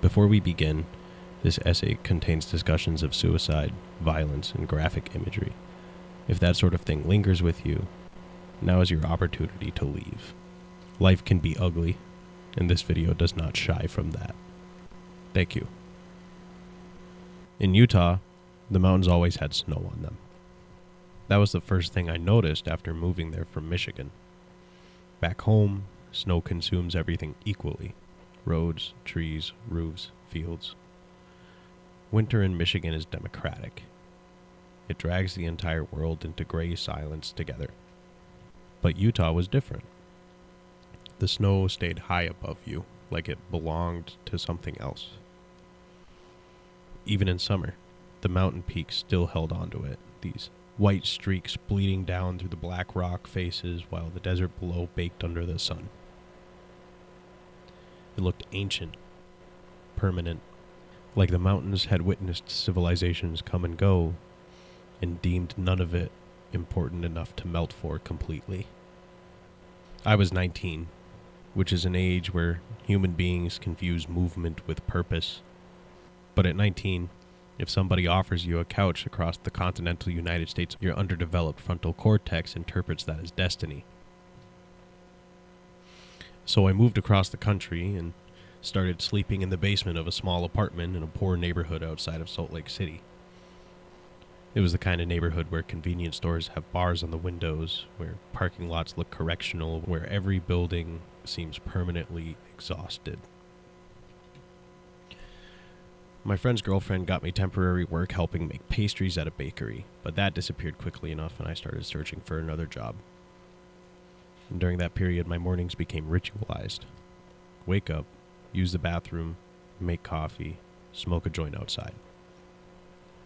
Before we begin, this essay contains discussions of suicide, violence, and graphic imagery. If that sort of thing lingers with you, now is your opportunity to leave. Life can be ugly, and this video does not shy from that. Thank you. In Utah, the mountains always had snow on them. That was the first thing I noticed after moving there from Michigan. Back home, snow consumes everything equally. Roads, trees, roofs, fields. Winter in Michigan is democratic. It drags the entire world into gray silence together. But Utah was different. The snow stayed high above you, like it belonged to something else. Even in summer, the mountain peaks still held onto it, these white streaks bleeding down through the black rock faces while the desert below baked under the sun. It looked ancient, permanent, like the mountains had witnessed civilizations come and go and deemed none of it important enough to melt for completely. I was 19, which is an age where human beings confuse movement with purpose. But at 19, if somebody offers you a couch across the continental United States, your underdeveloped frontal cortex interprets that as destiny. So I moved across the country and started sleeping in the basement of a small apartment in a poor neighborhood outside of Salt Lake City. It was the kind of neighborhood where convenience stores have bars on the windows, where parking lots look correctional, where every building seems permanently exhausted. My friend's girlfriend got me temporary work helping make pastries at a bakery, but that disappeared quickly enough and I started searching for another job. And during that period, my mornings became ritualized. Wake up, use the bathroom, make coffee, smoke a joint outside.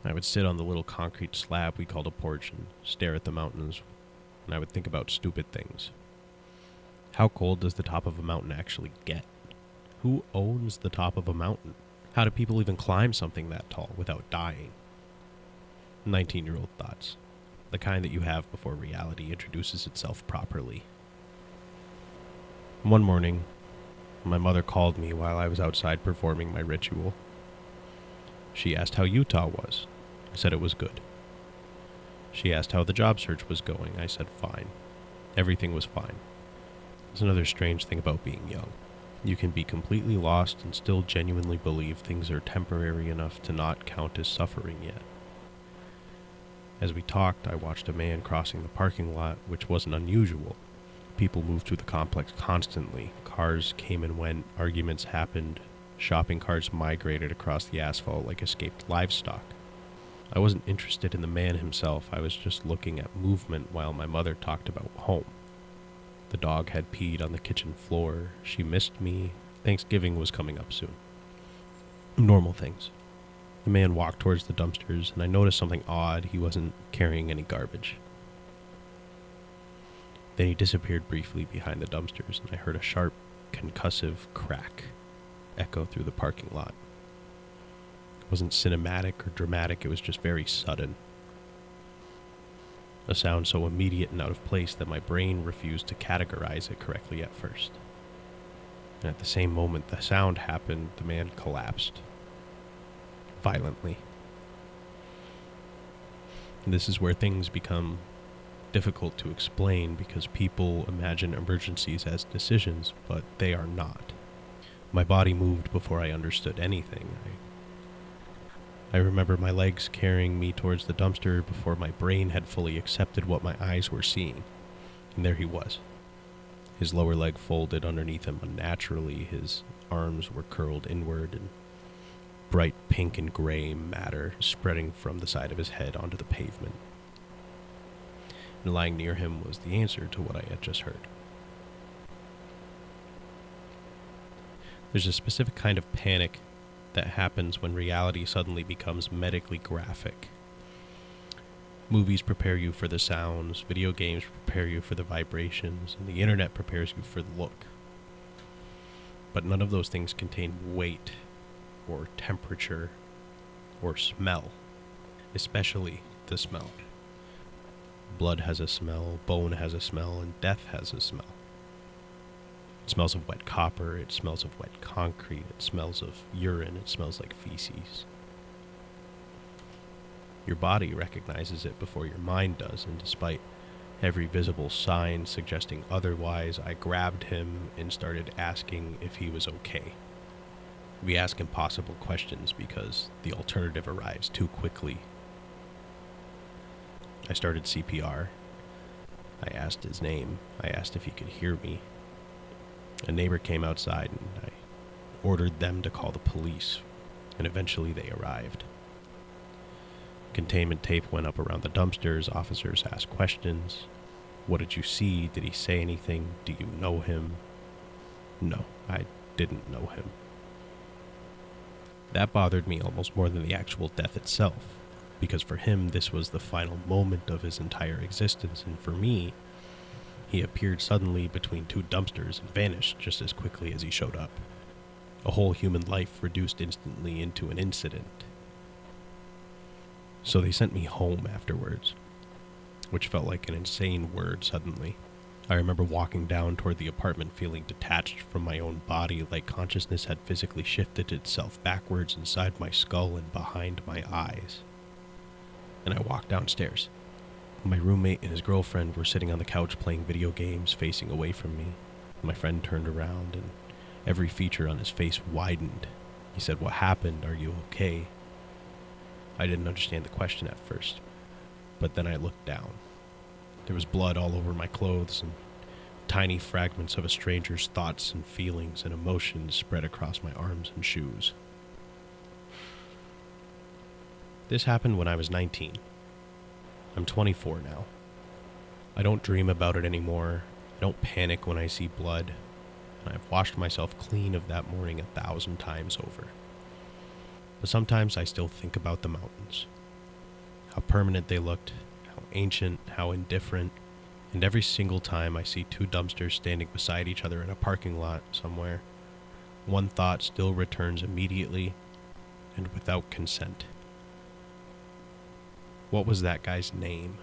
I would sit on the little concrete slab we called a porch and stare at the mountains, and I would think about stupid things. How cold does the top of a mountain actually get? Who owns the top of a mountain? How do people even climb something that tall without dying? 19-year-old thoughts. The kind that you have before reality introduces itself properly. One morning, my mother called me while I was outside performing my ritual. She asked how Utah was. I said it was good. She asked how the job search was going. I said fine. Everything was fine. It's another strange thing about being young. You can be completely lost and still genuinely believe things are temporary enough to not count as suffering yet. As we talked, I watched a man crossing the parking lot, which wasn't unusual. People moved through the complex constantly. Cars came and went, arguments happened, shopping carts migrated across the asphalt like escaped livestock. I wasn't interested in the man himself, I was just looking at movement while my mother talked about home. The dog had peed on the kitchen floor, she missed me, Thanksgiving was coming up soon. Normal things. The man walked towards the dumpsters, and I noticed something odd. He wasn't carrying any garbage. Then he disappeared briefly behind the dumpsters, and I heard a sharp, concussive crack echo through the parking lot. It wasn't cinematic or dramatic, it was just very sudden. A sound so immediate and out of place that my brain refused to categorize it correctly at first. And at the same moment the sound happened, the man collapsed. Violently. And this is where things become difficult to explain because people imagine emergencies as decisions, but they are not. My body moved before I understood anything. I remember my legs carrying me towards the dumpster before my brain had fully accepted what my eyes were seeing. And there he was. His lower leg folded underneath him unnaturally, his arms were curled inward, and bright pink and gray matter spreading from the side of his head onto the pavement. And lying near him was the answer to what I had just heard. There's a specific kind of panic that happens when reality suddenly becomes medically graphic. Movies prepare you for the sounds, video games prepare you for the vibrations, and the internet prepares you for the look. But none of those things contain weight, or temperature, or smell, especially the smell. Blood has a smell, bone has a smell, and death has a smell. It smells of wet copper, it smells of wet concrete, it smells of urine, it smells like feces. Your body recognizes it before your mind does, and despite every visible sign suggesting otherwise, I grabbed him and started asking if he was okay. We ask impossible questions because the alternative arrives too quickly. I started CPR. I asked his name. I asked if he could hear me. A neighbor came outside and I ordered them to call the police, and eventually they arrived. Containment tape went up around the dumpsters. Officers asked questions. What did you see? Did he say anything? Do you know him? No, I didn't know him. That bothered me almost more than the actual death itself, because for him this was the final moment of his entire existence, and for me, he appeared suddenly between two dumpsters and vanished just as quickly as he showed up. A whole human life reduced instantly into an incident. So they sent me home afterwards, which felt like an insane word suddenly. I remember walking down toward the apartment feeling detached from my own body, like consciousness had physically shifted itself backwards inside my skull and behind my eyes. And I walked downstairs. My roommate and his girlfriend were sitting on the couch playing video games, facing away from me. My friend turned around and every feature on his face widened. He said, "What happened? Are you okay?" I didn't understand the question at first, but then I looked down. There was blood all over my clothes, and tiny fragments of a stranger's thoughts and feelings and emotions spread across my arms and shoes. This happened when I was 19. I'm 24 now. I don't dream about it anymore. I don't panic when I see blood, and I've washed myself clean of that morning 1,000 times over. But sometimes I still think about the mountains. How permanent they looked, how ancient, how indifferent, and every single time I see two dumpsters standing beside each other in a parking lot somewhere, one thought still returns immediately and without consent. What was that guy's name?